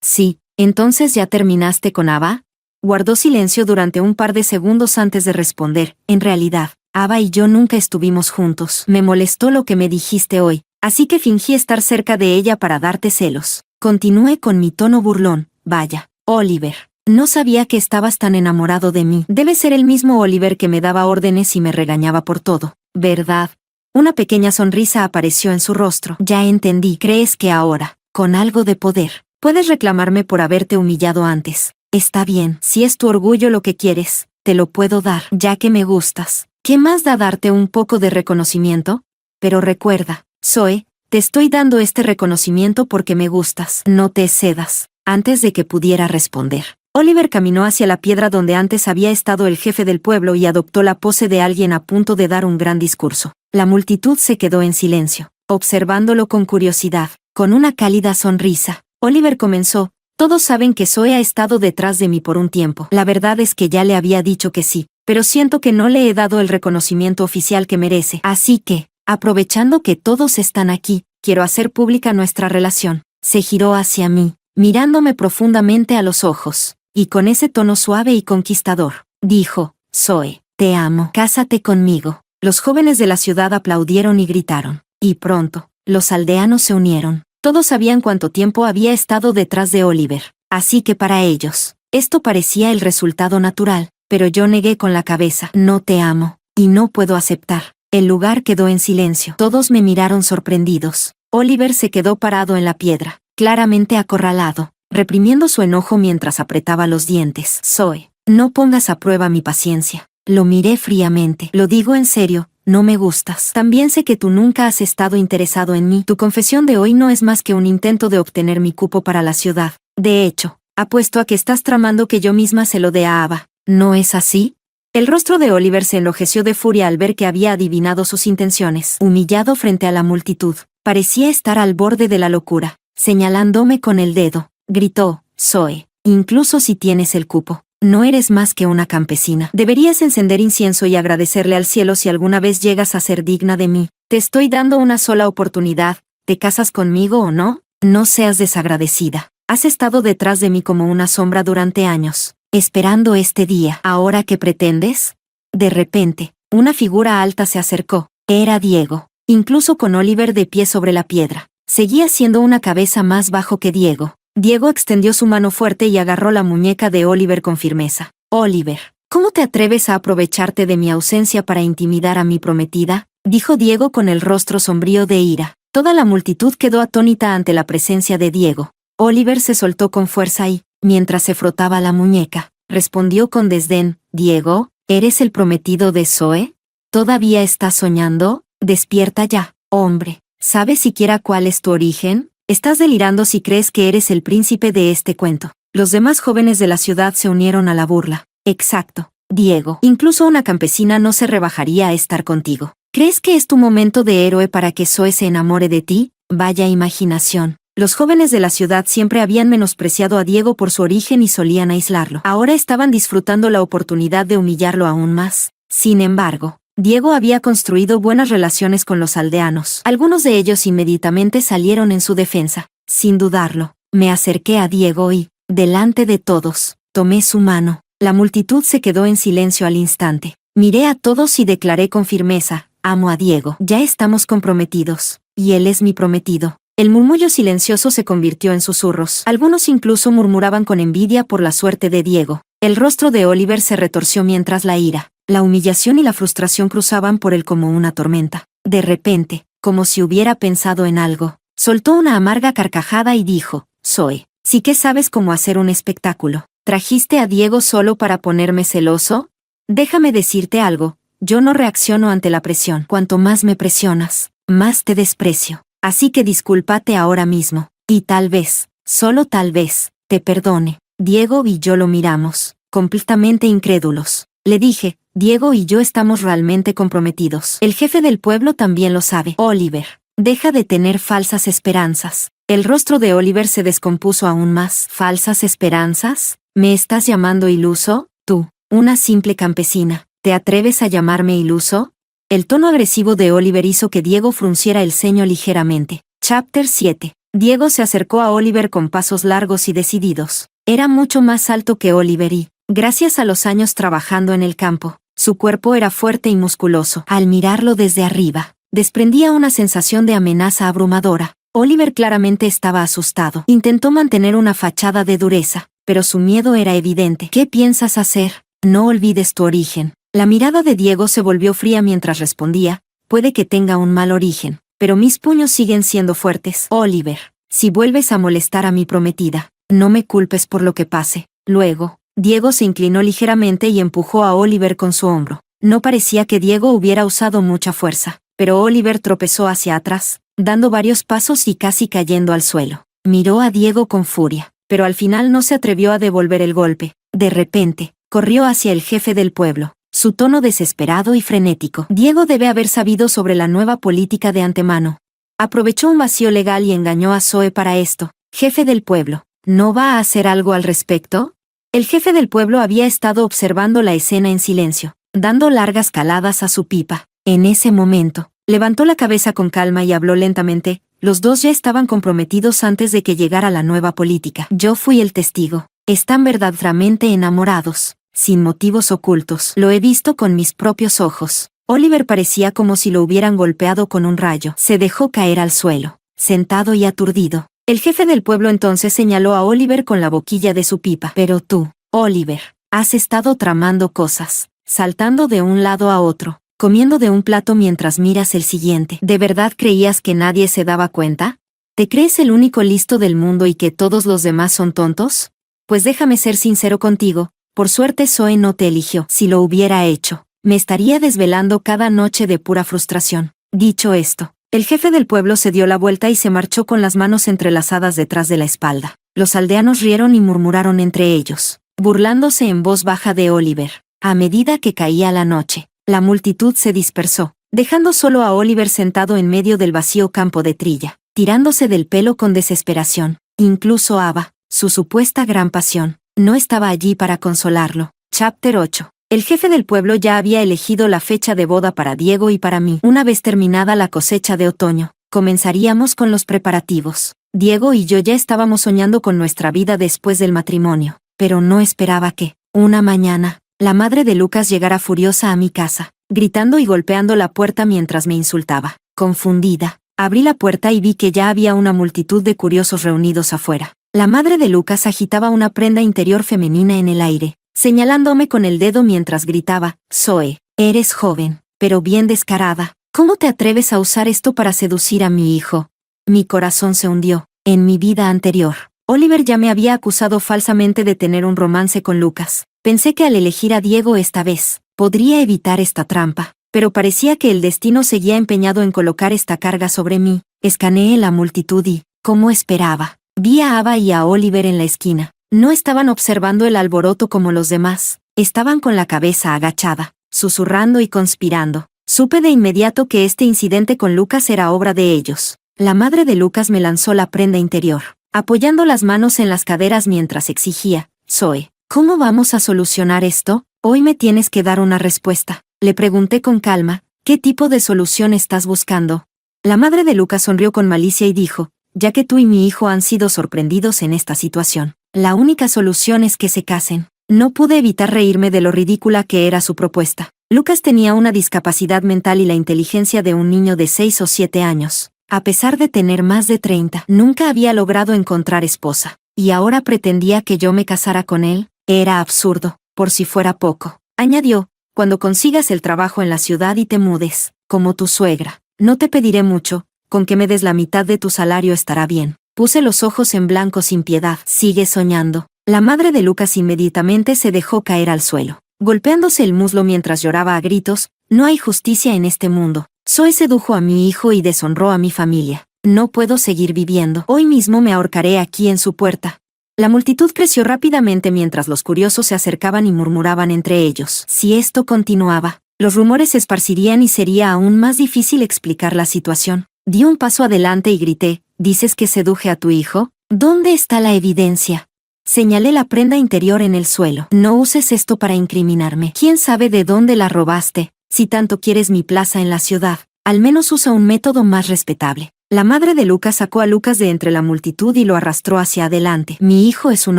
S1: sí, ¿entonces ya terminaste con Ava? Guardó silencio durante un par de segundos antes de responder. En realidad, Ava y yo nunca estuvimos juntos. Me molestó lo que me dijiste hoy, así que fingí estar cerca de ella para darte celos. Continué con mi tono burlón. Vaya, Oliver, no sabía que estabas tan enamorado de mí. Debe ser el mismo Oliver que me daba órdenes y me regañaba por todo, ¿verdad? Una pequeña sonrisa apareció en su rostro. Ya entendí. ¿Crees que ahora, con algo de poder, puedes reclamarme por haberte humillado antes? Está bien, si es tu orgullo lo que quieres, te lo puedo dar, ya que me gustas. ¿Qué más da darte un poco de reconocimiento? Pero recuerda, Zoe, te estoy dando este reconocimiento porque me gustas. No te cedas. Antes de que pudiera responder, Oliver caminó hacia la piedra donde antes había estado el jefe del pueblo y adoptó la pose de alguien a punto de dar un gran discurso. La multitud se quedó en silencio, observándolo con curiosidad. Con una cálida sonrisa, Oliver comenzó. Todos saben que Zoe ha estado detrás de mí por un tiempo. La verdad es que ya le había dicho que sí, pero siento que no le he dado el reconocimiento oficial que merece. Así que, aprovechando que todos están aquí, quiero hacer pública nuestra relación. Se giró hacia mí, mirándome profundamente a los ojos, y con ese tono suave y conquistador, dijo, Zoe, te amo, cásate conmigo. Los jóvenes de la ciudad aplaudieron y gritaron, y pronto, los aldeanos se unieron. Todos sabían cuánto tiempo había estado detrás de Oliver, así que para ellos, esto parecía el resultado natural, pero yo negué con la cabeza. No te amo, y no puedo aceptar. El lugar quedó en silencio. Todos me miraron sorprendidos. Oliver se quedó parado en la piedra, claramente acorralado, reprimiendo su enojo mientras apretaba los dientes. Zoe, no pongas a prueba mi paciencia. Lo miré fríamente. Lo digo en serio. No me gustas. También sé que tú nunca has estado interesado en mí. Tu confesión de hoy no es más que un intento de obtener mi cupo para la ciudad. De hecho, apuesto a que estás tramando que yo misma se lo dé a Ava. ¿No es así? El rostro de Oliver se enlojeció de furia al ver que había adivinado sus intenciones. Humillado frente a la multitud, parecía estar al borde de la locura. Señalándome con el dedo, gritó, Zoe, incluso si tienes el cupo, no eres más que una campesina. Deberías encender incienso y agradecerle al cielo si alguna vez llegas a ser digna de mí. Te estoy dando una sola oportunidad. ¿Te casas conmigo o no? No seas desagradecida. Has estado detrás de mí como una sombra durante años, esperando este día. ¿Ahora qué pretendes? De repente, una figura alta se acercó. Era Diego. Incluso con Oliver de pie sobre la piedra, seguía siendo una cabeza más bajo que Diego. Diego extendió su mano fuerte y agarró la muñeca de Oliver con firmeza. Oliver, ¿cómo te atreves a aprovecharte de mi ausencia para intimidar a mi prometida? Dijo Diego con el rostro sombrío de ira. Toda la multitud quedó atónita ante la presencia de Diego. Oliver se soltó con fuerza y, mientras se frotaba la muñeca, respondió con desdén, Diego, ¿eres el prometido de Zoe? ¿Todavía estás soñando? Despierta ya, hombre. ¿Sabes siquiera cuál es tu origen? Estás delirando si crees que eres el príncipe de este cuento. Los demás jóvenes de la ciudad se unieron a la burla. Exacto, Diego. Incluso una campesina no se rebajaría a estar contigo. ¿Crees que es tu momento de héroe para que Zoe se enamore de ti? Vaya imaginación. Los jóvenes de la ciudad siempre habían menospreciado a Diego por su origen y solían aislarlo. Ahora estaban disfrutando la oportunidad de humillarlo aún más. Sin embargo, Diego había construido buenas relaciones con los aldeanos. Algunos de ellos inmediatamente salieron en su defensa. Sin dudarlo, Me acerqué a Diego y, delante de todos, tomé su mano. La multitud se quedó en silencio al instante. Miré a todos y declaré con firmeza: amo a Diego. Ya estamos comprometidos, y él es mi prometido. El murmullo silencioso se convirtió en susurros. Algunos incluso murmuraban con envidia por la suerte de Diego. El rostro de Oliver se retorció mientras la ira, la humillación y la frustración cruzaban por él como una tormenta. De repente, como si hubiera pensado en algo, soltó una amarga carcajada y dijo: Zoe, sí que sabes cómo hacer un espectáculo. ¿Trajiste a Diego solo para ponerme celoso? Déjame decirte algo, yo no reacciono ante la presión. Cuanto más me presionas, más te desprecio. Así que discúlpate ahora mismo, y tal vez, solo tal vez, te perdone. Diego y yo lo miramos, completamente incrédulos. Le dije: Diego y yo estamos realmente comprometidos. El jefe del pueblo también lo sabe. Oliver, deja de tener falsas esperanzas. El rostro de Oliver se descompuso aún más. ¿Falsas esperanzas? ¿Me estás llamando iluso? Tú, una simple campesina, ¿te atreves a llamarme iluso? El tono agresivo de Oliver hizo que Diego frunciera el ceño ligeramente. Chapter 7. Diego se acercó a Oliver con pasos largos y decididos. Era mucho más alto que Oliver y, gracias a los años trabajando en el campo, su cuerpo era fuerte y musculoso. Al mirarlo desde arriba, desprendía una sensación de amenaza abrumadora. Oliver claramente estaba asustado. Intentó mantener una fachada de dureza, pero su miedo era evidente. ¿Qué piensas hacer? No olvides tu origen. La mirada de Diego se volvió fría mientras respondía: puede que tenga un mal origen, pero mis puños siguen siendo fuertes. Oliver, si vuelves a molestar a mi prometida, no me culpes por lo que pase. Luego, Diego se inclinó ligeramente y empujó a Oliver con su hombro. No parecía que Diego hubiera usado mucha fuerza, pero Oliver tropezó hacia atrás, dando varios pasos y casi cayendo al suelo. Miró a Diego con furia, pero al final no se atrevió a devolver el golpe. De repente, corrió hacia el jefe del pueblo, su tono desesperado y frenético. Diego debe haber sabido sobre la nueva política de antemano. Aprovechó un vacío legal y engañó a Zoe para esto. Jefe del pueblo, ¿no va a hacer algo al respecto? El jefe del pueblo había estado observando la escena en silencio, dando largas caladas a su pipa. En ese momento, levantó la cabeza con calma y habló lentamente. Los dos ya estaban comprometidos antes de que llegara la nueva política. Yo fui el testigo. Están verdaderamente enamorados, sin motivos ocultos. Lo he visto con mis propios ojos. Oliver parecía como si lo hubieran golpeado con un rayo. Se dejó caer al suelo, sentado y aturdido. El jefe del pueblo entonces señaló a Oliver con la boquilla de su pipa. Pero tú, Oliver, has estado tramando cosas, saltando de un lado a otro, comiendo de un plato mientras miras el siguiente. ¿De verdad creías que nadie se daba cuenta? ¿Te crees el único listo del mundo y que todos los demás son tontos? Pues déjame ser sincero contigo, por suerte Zoe no te eligió. Si lo hubiera hecho, me estaría desvelando cada noche de pura frustración. Dicho esto, el jefe del pueblo se dio la vuelta y se marchó con las manos entrelazadas detrás de la espalda. Los aldeanos rieron y murmuraron entre ellos, burlándose en voz baja de Oliver. A medida que caía la noche, la multitud se dispersó, dejando solo a Oliver sentado en medio del vacío campo de trilla, tirándose del pelo con desesperación. Incluso Ava, su supuesta gran pasión, no estaba allí para consolarlo. Chapter 8. El jefe del pueblo ya había elegido la fecha de boda para Diego y para mí. Una vez terminada la cosecha de otoño, comenzaríamos con los preparativos. Diego y yo ya estábamos soñando con nuestra vida después del matrimonio, pero no esperaba que, una mañana, la madre de Lucas llegara furiosa a mi casa, gritando y golpeando la puerta mientras me insultaba. Confundida, abrí la puerta y vi que ya había una multitud de curiosos reunidos afuera. La madre de Lucas agitaba una prenda interior femenina en el aire, señalándome con el dedo mientras gritaba: Zoe, eres joven, pero bien descarada. ¿Cómo te atreves a usar esto para seducir a mi hijo? Mi corazón se hundió. En mi vida anterior, Oliver ya me había acusado falsamente de tener un romance con Lucas. Pensé que al elegir a Diego esta vez, podría evitar esta trampa, pero parecía que el destino seguía empeñado en colocar esta carga sobre mí. Escaneé la multitud y, como esperaba, vi a Ava y a Oliver en la esquina. No estaban observando el alboroto como los demás, estaban con la cabeza agachada, susurrando y conspirando. Supe de inmediato que este incidente con Lucas era obra de ellos. La madre de Lucas me lanzó la prenda interior, apoyando las manos en las caderas mientras exigía: Zoe, ¿cómo vamos a solucionar esto? Hoy me tienes que dar una respuesta. Le pregunté con calma: ¿qué tipo de solución estás buscando? La madre de Lucas sonrió con malicia y dijo: ya que tú y mi hijo han sido sorprendidos en esta situación. La única solución es que se casen. No pude evitar reírme de lo ridícula que era su propuesta. Lucas tenía una discapacidad mental y la inteligencia de un niño de 6 o 7 años. A pesar de tener más de 30, nunca había logrado encontrar esposa. Y ahora pretendía que yo me casara con él. Era absurdo, por si fuera poco. Añadió, cuando consigas el trabajo en la ciudad y te mudes, como tu suegra, no te pediré mucho, con que me des la mitad de tu salario estará bien. Puse los ojos en blanco sin piedad. Sigue soñando. La madre de Lucas inmediatamente se dejó caer al suelo, golpeándose el muslo mientras lloraba a gritos. No hay justicia en este mundo. Zoe sedujo a mi hijo y deshonró a mi familia. No puedo seguir viviendo. Hoy mismo me ahorcaré aquí en su puerta. La multitud creció rápidamente mientras los curiosos se acercaban y murmuraban entre ellos. Si esto continuaba, los rumores se esparcirían y sería aún más difícil explicar la situación. Di un paso adelante y grité, ¿dices que seduje a tu hijo? ¿Dónde está la evidencia? Señalé la prenda interior en el suelo. No uses esto para incriminarme. ¿Quién sabe de dónde la robaste? Si tanto quieres mi plaza en la ciudad, al menos usa un método más respetable. La madre de Lucas sacó a Lucas de entre la multitud y lo arrastró hacia adelante. Mi hijo es un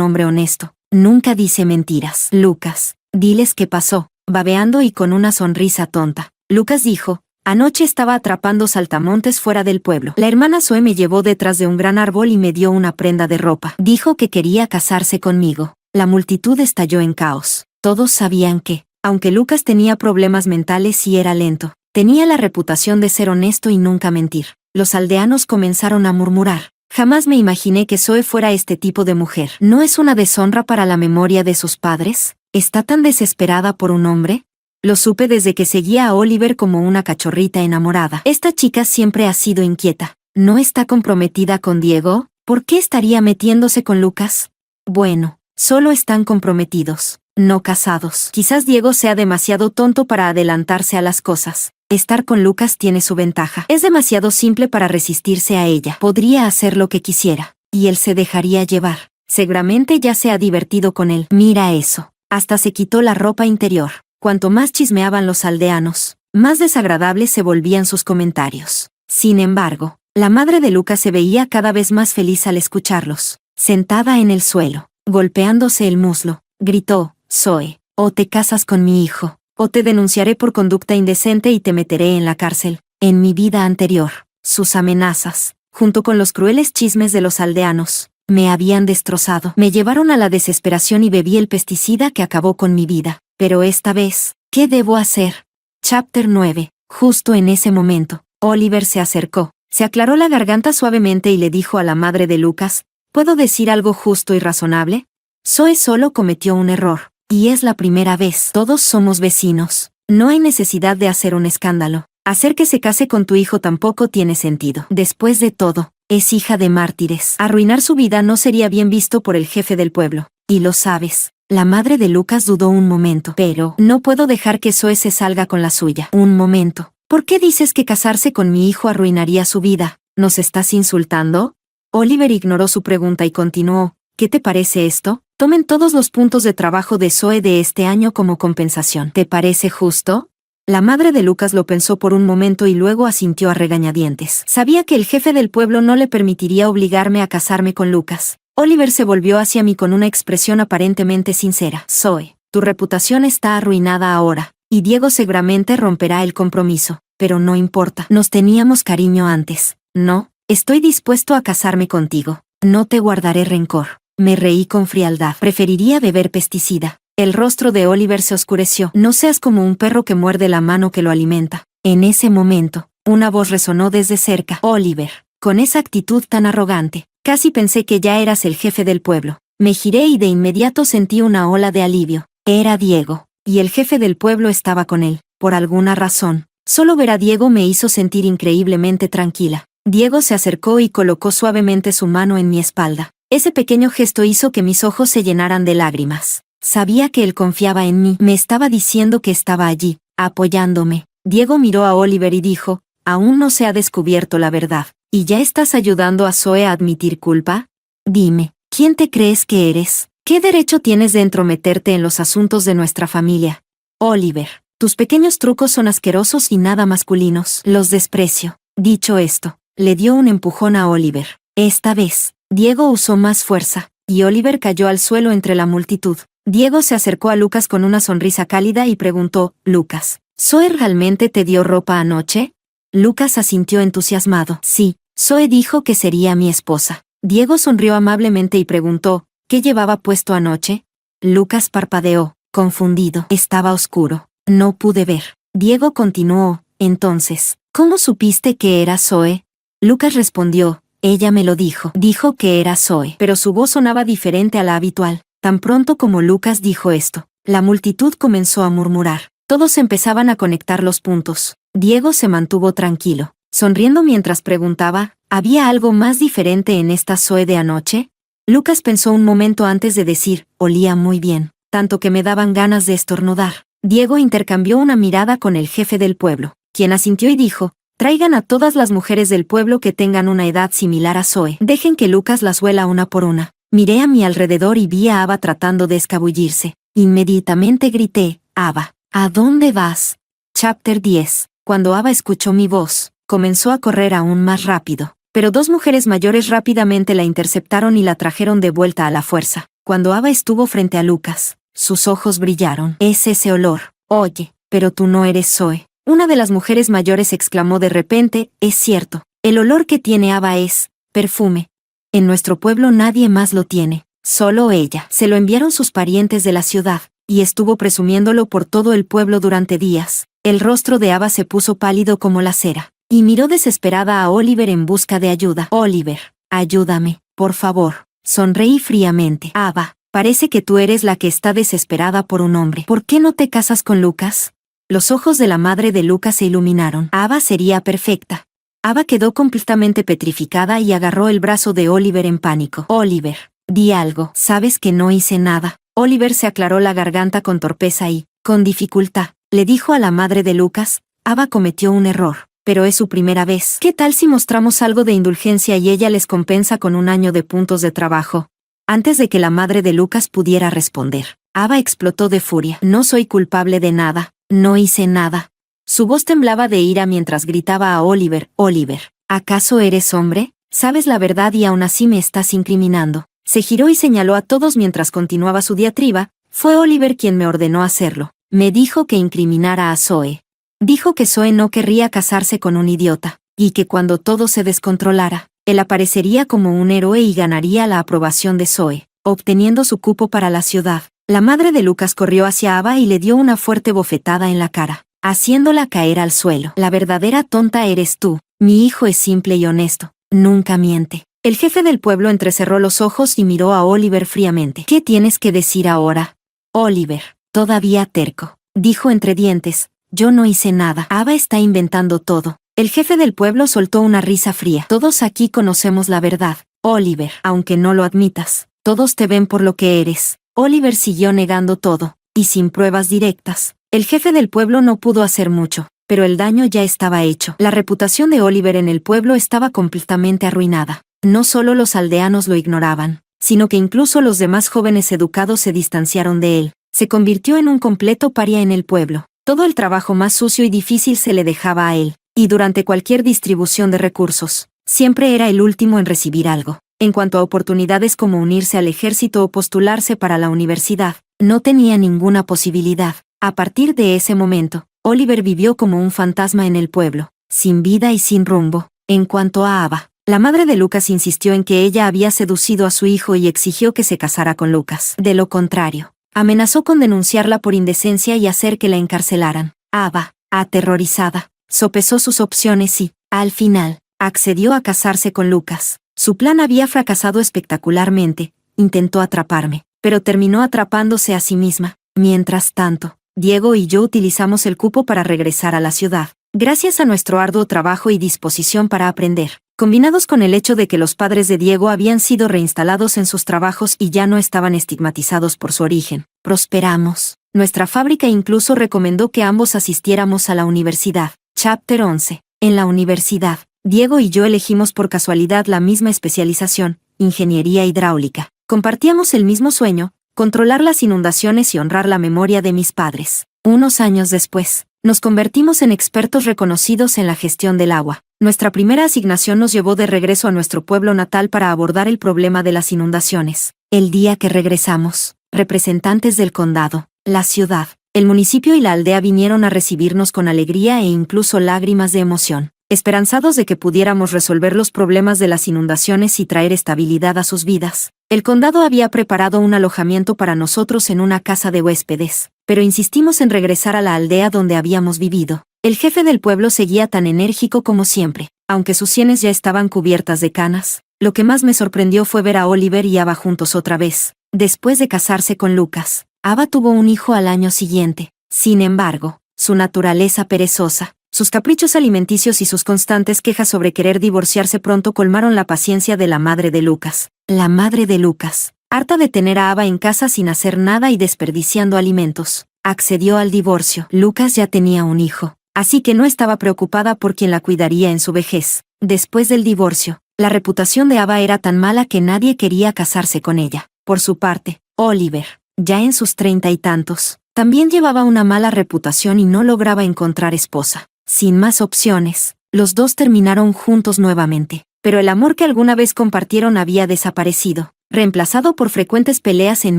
S1: hombre honesto. Nunca dice mentiras. Lucas, diles qué pasó, babeando y con una sonrisa tonta. Lucas dijo, anoche estaba atrapando saltamontes fuera del pueblo. La hermana Zoe me llevó detrás de un gran árbol y me dio una prenda de ropa. Dijo que quería casarse conmigo. La multitud estalló en caos. Todos sabían que, aunque Lucas tenía problemas mentales y era lento, tenía la reputación de ser honesto y nunca mentir. Los aldeanos comenzaron a murmurar. Jamás me imaginé que Zoe fuera este tipo de mujer. ¿No es una deshonra para la memoria de sus padres? ¿Está tan desesperada por un hombre? Lo supe desde que seguía a Oliver como una cachorrita enamorada. Esta chica siempre ha sido inquieta. ¿No está comprometida con Diego? ¿Por qué estaría metiéndose con Lucas? Bueno, solo están comprometidos, no casados. Quizás Diego sea demasiado tonto para adelantarse a las cosas. Estar con Lucas tiene su ventaja. Es demasiado simple para resistirse a ella. Podría hacer lo que quisiera, y él se dejaría llevar. Seguramente ya se ha divertido con él. Mira eso. Hasta se quitó la ropa interior. Cuanto más chismeaban los aldeanos, más desagradables se volvían sus comentarios. Sin embargo, la madre de Lucas se veía cada vez más feliz al escucharlos. Sentada en el suelo, golpeándose el muslo, gritó, Zoe, o te casas con mi hijo, o te denunciaré por conducta indecente y te meteré en la cárcel. En mi vida anterior, sus amenazas, junto con los crueles chismes de los aldeanos, me habían destrozado. Me llevaron a la desesperación y bebí el pesticida que acabó con mi vida. Pero esta vez, ¿qué debo hacer? Chapter 9. Justo en ese momento, Oliver se acercó, se aclaró la garganta suavemente y le dijo a la madre de Lucas, ¿puedo decir algo justo y razonable? Zoe solo cometió un error, y es la primera vez. Todos somos vecinos. No hay necesidad de hacer un escándalo. Hacer que se case con tu hijo tampoco tiene sentido. Después de todo, es hija de mártires. Arruinar su vida no sería bien visto por el jefe del pueblo, y lo sabes. La madre de Lucas dudó un momento. Pero, no puedo dejar que Zoe se salga con la suya. Un momento. ¿Por qué dices que casarse con mi hijo arruinaría su vida? ¿Nos estás insultando? Oliver ignoró su pregunta y continuó. ¿Qué te parece esto? Tomen todos los puntos de trabajo de Zoe de este año como compensación. ¿Te parece justo? La madre de Lucas lo pensó por un momento y luego asintió a regañadientes. Sabía que el jefe del pueblo no le permitiría obligarme a casarme con Lucas. Oliver se volvió hacia mí con una expresión aparentemente sincera. Zoe, tu reputación está arruinada ahora, y Diego seguramente romperá el compromiso. Pero no importa, nos teníamos cariño antes. No, estoy dispuesto a casarme contigo. No te guardaré rencor. Me reí con frialdad. Preferiría beber pesticida. El rostro de Oliver se oscureció. No seas como un perro que muerde la mano que lo alimenta. En ese momento, una voz resonó desde cerca. Oliver, con esa actitud tan arrogante. Casi pensé que ya eras el jefe del pueblo. Me giré y de inmediato sentí una ola de alivio. Era Diego, y el jefe del pueblo estaba con él. Por alguna razón, solo ver a Diego me hizo sentir increíblemente tranquila. Diego se acercó y colocó suavemente su mano en mi espalda. Ese pequeño gesto hizo que mis ojos se llenaran de lágrimas. Sabía que él confiaba en mí. Me estaba diciendo que estaba allí, apoyándome. Diego miró a Oliver y dijo, aún no se ha descubierto la verdad. ¿Y ya estás ayudando a Zoe a admitir culpa? Dime, ¿quién te crees que eres? ¿Qué derecho tienes de entrometerte en los asuntos de nuestra familia? Oliver, tus pequeños trucos son asquerosos y nada masculinos. Los desprecio. Dicho esto, le dio un empujón a Oliver. Esta vez, Diego usó más fuerza, y Oliver cayó al suelo entre la multitud. Diego se acercó a Lucas con una sonrisa cálida y preguntó, «Lucas, ¿Zoe realmente te dio ropa anoche?» Lucas asintió entusiasmado. «Sí, Zoe dijo que sería mi esposa». Diego sonrió amablemente y preguntó, «¿Qué llevaba puesto anoche?» Lucas parpadeó, confundido. Estaba oscuro. No pude ver. Diego continuó, «Entonces, ¿cómo supiste que era Zoe?» Lucas respondió, «Ella me lo dijo. Dijo que era Zoe». Pero su voz sonaba diferente a la habitual. Tan pronto como Lucas dijo esto, la multitud comenzó a murmurar. Todos empezaban a conectar los puntos. Diego se mantuvo tranquilo, sonriendo mientras preguntaba, ¿había algo más diferente en esta Zoe de anoche? Lucas pensó un momento antes de decir, olía muy bien, tanto que me daban ganas de estornudar. Diego intercambió una mirada con el jefe del pueblo, quien asintió y dijo, traigan a todas las mujeres del pueblo que tengan una edad similar a Zoe. Dejen que Lucas las huela una por una. Miré a mi alrededor y vi a Ava tratando de escabullirse. Inmediatamente grité, «Ava, ¿a dónde vas?» Chapter 10. Cuando Ava escuchó mi voz, comenzó a correr aún más rápido. Pero dos mujeres mayores rápidamente la interceptaron y la trajeron de vuelta a la fuerza. Cuando Ava estuvo frente a Lucas, sus ojos brillaron. «Es ese olor. Oye, pero tú no eres Zoe». Una de las mujeres mayores exclamó de repente, «Es cierto. El olor que tiene Ava es perfume. En nuestro pueblo nadie más lo tiene, solo ella». Se lo enviaron sus parientes de la ciudad, y estuvo presumiéndolo por todo el pueblo durante días. El rostro de Ava se puso pálido como la cera, y miró desesperada a Oliver en busca de ayuda. «Oliver, ayúdame, por favor». Sonreí fríamente. «Ava, parece que tú eres la que está desesperada por un hombre. ¿Por qué no te casas con Lucas?» Los ojos de la madre de Lucas se iluminaron. Ava sería perfecta. Ava quedó completamente petrificada y agarró el brazo de Oliver en pánico. «Oliver, di algo». «Sabes que no hice nada». Oliver se aclaró la garganta con torpeza y, con dificultad, le dijo a la madre de Lucas, «Ava cometió un error, pero es su primera vez. ¿Qué tal si mostramos algo de indulgencia y ella les compensa con un año de puntos de trabajo?» Antes de que la madre de Lucas pudiera responder, Ava explotó de furia. «No soy culpable de nada. No hice nada». Su voz temblaba de ira mientras gritaba a Oliver, «Oliver, ¿acaso eres hombre? Sabes la verdad y aún así me estás incriminando». Se giró y señaló a todos mientras continuaba su diatriba. «Fue Oliver quien me ordenó hacerlo. Me dijo que incriminara a Zoe. Dijo que Zoe no querría casarse con un idiota, y que cuando todo se descontrolara, él aparecería como un héroe y ganaría la aprobación de Zoe, obteniendo su cupo para la ciudad». La madre de Lucas corrió hacia Ava y le dio una fuerte bofetada en la cara, haciéndola caer al suelo. «La verdadera tonta eres tú. Mi hijo es simple y honesto. Nunca miente». El jefe del pueblo entrecerró los ojos y miró a Oliver fríamente. «¿Qué tienes que decir ahora?» «Oliver, todavía terco», dijo entre dientes, «yo no hice nada. Ava está inventando todo». El jefe del pueblo soltó una risa fría. «Todos aquí conocemos la verdad, Oliver, aunque no lo admitas. Todos te ven por lo que eres». Oliver siguió negando todo, y sin pruebas directas. El jefe del pueblo no pudo hacer mucho, pero el daño ya estaba hecho. La reputación de Oliver en el pueblo estaba completamente arruinada. No solo los aldeanos lo ignoraban, sino que incluso los demás jóvenes educados se distanciaron de él. Se convirtió en un completo paria en el pueblo. Todo el trabajo más sucio y difícil se le dejaba a él, y durante cualquier distribución de recursos, siempre era el último en recibir algo. En cuanto a oportunidades como unirse al ejército o postularse para la universidad, no tenía ninguna posibilidad. A partir de ese momento, Oliver vivió como un fantasma en el pueblo, sin vida y sin rumbo. En cuanto a Ava, la madre de Lucas insistió en que ella había seducido a su hijo y exigió que se casara con Lucas. De lo contrario, amenazó con denunciarla por indecencia y hacer que la encarcelaran. Ava, aterrorizada, sopesó sus opciones y, al final, accedió a casarse con Lucas. Su plan había fracasado espectacularmente. Intentó atraparme, pero terminó atrapándose a sí misma. Mientras tanto, Diego y yo utilizamos el cupo para regresar a la ciudad. Gracias a nuestro arduo trabajo y disposición para aprender, combinados con el hecho de que los padres de Diego habían sido reinstalados en sus trabajos y ya no estaban estigmatizados por su origen, prosperamos. Nuestra fábrica incluso recomendó que ambos asistiéramos a la universidad. Chapter 11. En la universidad, Diego y yo elegimos por casualidad la misma especialización, ingeniería hidráulica. Compartíamos el mismo sueño, controlar las inundaciones y honrar la memoria de mis padres. Unos años después, nos convertimos en expertos reconocidos en la gestión del agua. Nuestra primera asignación nos llevó de regreso a nuestro pueblo natal para abordar el problema de las inundaciones. El día que regresamos, representantes del condado, la ciudad, el municipio y la aldea vinieron a recibirnos con alegría e incluso lágrimas de emoción, esperanzados de que pudiéramos resolver los problemas de las inundaciones y traer estabilidad a sus vidas. El condado había preparado un alojamiento para nosotros en una casa de huéspedes, pero insistimos en regresar a la aldea donde habíamos vivido. El jefe del pueblo seguía tan enérgico como siempre, aunque sus sienes ya estaban cubiertas de canas. Lo que más me sorprendió fue ver a Oliver y Ava juntos otra vez. Después de casarse con Lucas, Ava tuvo un hijo al año siguiente. Sin embargo, su naturaleza perezosa, sus caprichos alimenticios y sus constantes quejas sobre querer divorciarse pronto colmaron la paciencia de la madre de Lucas. La madre de Lucas, harta de tener a Ava en casa sin hacer nada y desperdiciando alimentos, accedió al divorcio. Lucas ya tenía un hijo, así que no estaba preocupada por quién la cuidaría en su vejez. Después del divorcio, la reputación de Ava era tan mala que nadie quería casarse con ella. Por su parte, Oliver, ya en sus 30 y tantos, también llevaba una mala reputación y no lograba encontrar esposa. Sin más opciones, los dos terminaron juntos nuevamente, pero el amor que alguna vez compartieron había desaparecido, reemplazado por frecuentes peleas en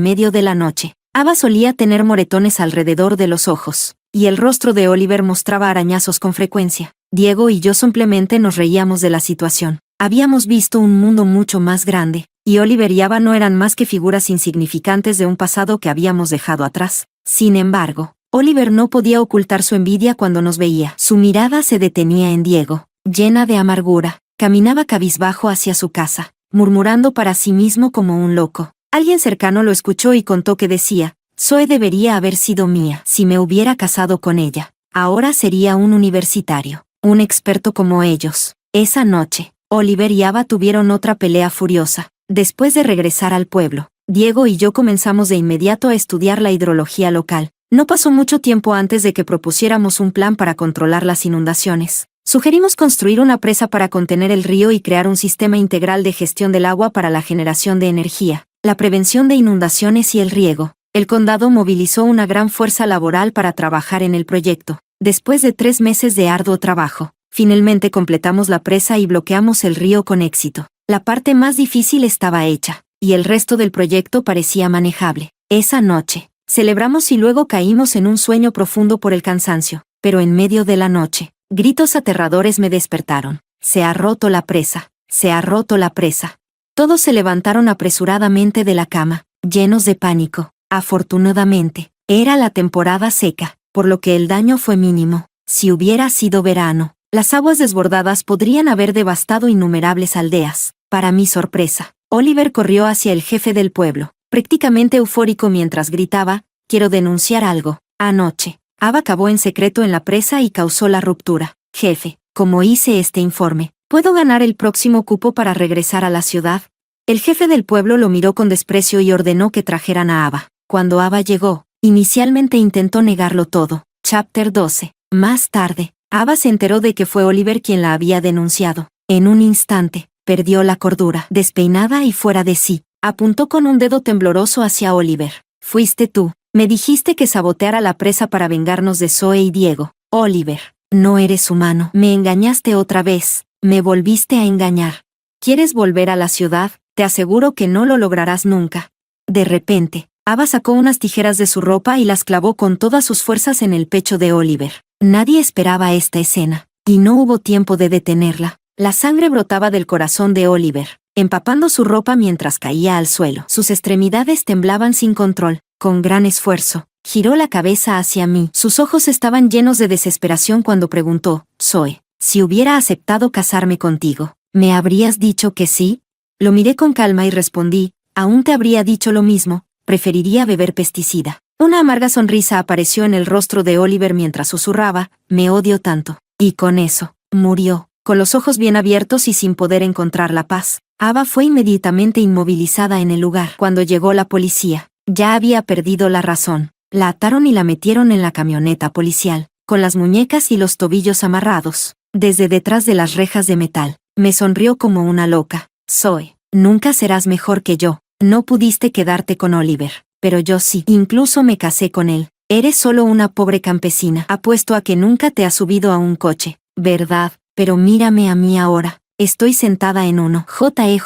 S1: medio de la noche. Ava solía tener moretones alrededor de los ojos, y el rostro de Oliver mostraba arañazos con frecuencia. Diego y yo simplemente nos reíamos de la situación. Habíamos visto un mundo mucho más grande, y Oliver y Ava no eran más que figuras insignificantes de un pasado que habíamos dejado atrás. Sin embargo, Oliver no podía ocultar su envidia cuando nos veía. Su mirada se detenía en Diego, llena de amargura. Caminaba cabizbajo hacia su casa, murmurando para sí mismo como un loco. Alguien cercano lo escuchó y contó que decía: Zoe debería haber sido mía si me hubiera casado con ella. Ahora sería un universitario, un experto como ellos. Esa noche, Oliver y Ava tuvieron otra pelea furiosa. Después de regresar al pueblo, Diego y yo comenzamos de inmediato a estudiar la hidrología local. No pasó mucho tiempo antes de que propusiéramos un plan para controlar las inundaciones. Sugerimos construir una presa para contener el río y crear un sistema integral de gestión del agua para la generación de energía, la prevención de inundaciones y el riego. El condado movilizó una gran fuerza laboral para trabajar en el proyecto. Después de 3 meses de arduo trabajo, finalmente completamos la presa y bloqueamos el río con éxito. La parte más difícil estaba hecha, y el resto del proyecto parecía manejable. Esa noche, celebramos y luego caímos en un sueño profundo por el cansancio, pero en medio de la noche, gritos aterradores me despertaron. Se ha roto la presa, se ha roto la presa. Todos se levantaron apresuradamente de la cama, llenos de pánico. Afortunadamente, era la temporada seca, por lo que el daño fue mínimo. Si hubiera sido verano, las aguas desbordadas podrían haber devastado innumerables aldeas. Para mi sorpresa, Oliver corrió hacia el jefe del pueblo, prácticamente eufórico mientras gritaba: «Quiero denunciar algo. Anoche, Ava cavó en secreto en la presa y causó la ruptura. Jefe, como hice este informe, ¿puedo ganar el próximo cupo para regresar a la ciudad?» El jefe del pueblo lo miró con desprecio y ordenó que trajeran a Ava. Cuando Ava llegó, inicialmente intentó negarlo todo. Chapter 12. Más tarde, Ava se enteró de que fue Oliver quien la había denunciado. En un instante, perdió la cordura. Despeinada y fuera de sí, apuntó con un dedo tembloroso hacia Oliver. «Fuiste tú. Me dijiste que saboteara la presa para vengarnos de Zoe y Diego. Oliver, no eres humano. Me engañaste otra vez. Me volviste a engañar. ¿Quieres volver a la ciudad? Te aseguro que no lo lograrás nunca». De repente, Ava sacó unas tijeras de su ropa y las clavó con todas sus fuerzas en el pecho de Oliver. Nadie esperaba esta escena, y no hubo tiempo de detenerla. La sangre brotaba del corazón de Oliver, empapando su ropa mientras caía al suelo. Sus extremidades temblaban sin control. Con gran esfuerzo, giró la cabeza hacia mí. Sus ojos estaban llenos de desesperación cuando preguntó: «Zoe, si hubiera aceptado casarme contigo, ¿me habrías dicho que sí?» Lo miré con calma y respondí: «Aún te habría dicho lo mismo, preferiría beber pesticida». Una amarga sonrisa apareció en el rostro de Oliver mientras susurraba: «Me odio tanto». Y con eso, murió, con los ojos bien abiertos y sin poder encontrar la paz. Ava fue inmediatamente inmovilizada en el lugar. Cuando llegó la policía, ya había perdido la razón. La ataron y la metieron en la camioneta policial, con las muñecas y los tobillos amarrados, desde detrás de las rejas de metal. Me sonrió como una loca. «Zoe, nunca serás mejor que yo. No pudiste quedarte con Oliver, pero yo sí. Incluso me casé con él. Eres solo una pobre campesina. Apuesto a que nunca te has subido a un coche, ¿verdad? Pero mírame a mí ahora. Estoy sentada en uno. JE.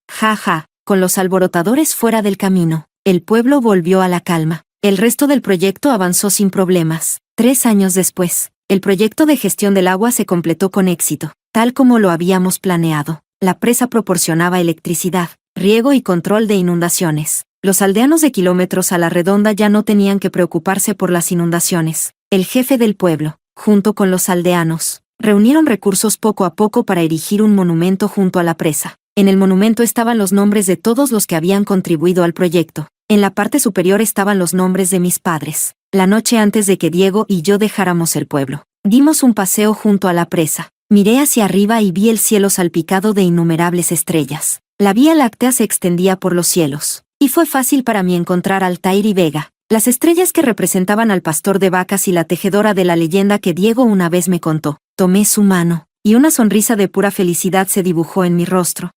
S1: Ja ja. Con los alborotadores fuera del camino, el pueblo volvió a la calma. El resto del proyecto avanzó sin problemas. 3 años después, el proyecto de gestión del agua se completó con éxito, tal como lo habíamos planeado. La presa proporcionaba electricidad, riego y control de inundaciones. Los aldeanos de kilómetros a la redonda ya no tenían que preocuparse por las inundaciones. El jefe del pueblo, junto con los aldeanos, reunieron recursos poco a poco para erigir un monumento junto a la presa. En el monumento estaban los nombres de todos los que habían contribuido al proyecto. En la parte superior estaban los nombres de mis padres. La noche antes de que Diego y yo dejáramos el pueblo, dimos un paseo junto a la presa. Miré hacia arriba y vi el cielo salpicado de innumerables estrellas. La Vía Láctea se extendía por los cielos, y fue fácil para mí encontrar Altair y Vega, las estrellas que representaban al pastor de vacas y la tejedora de la leyenda que Diego una vez me contó. Tomé su mano, y una sonrisa de pura felicidad se dibujó en mi rostro.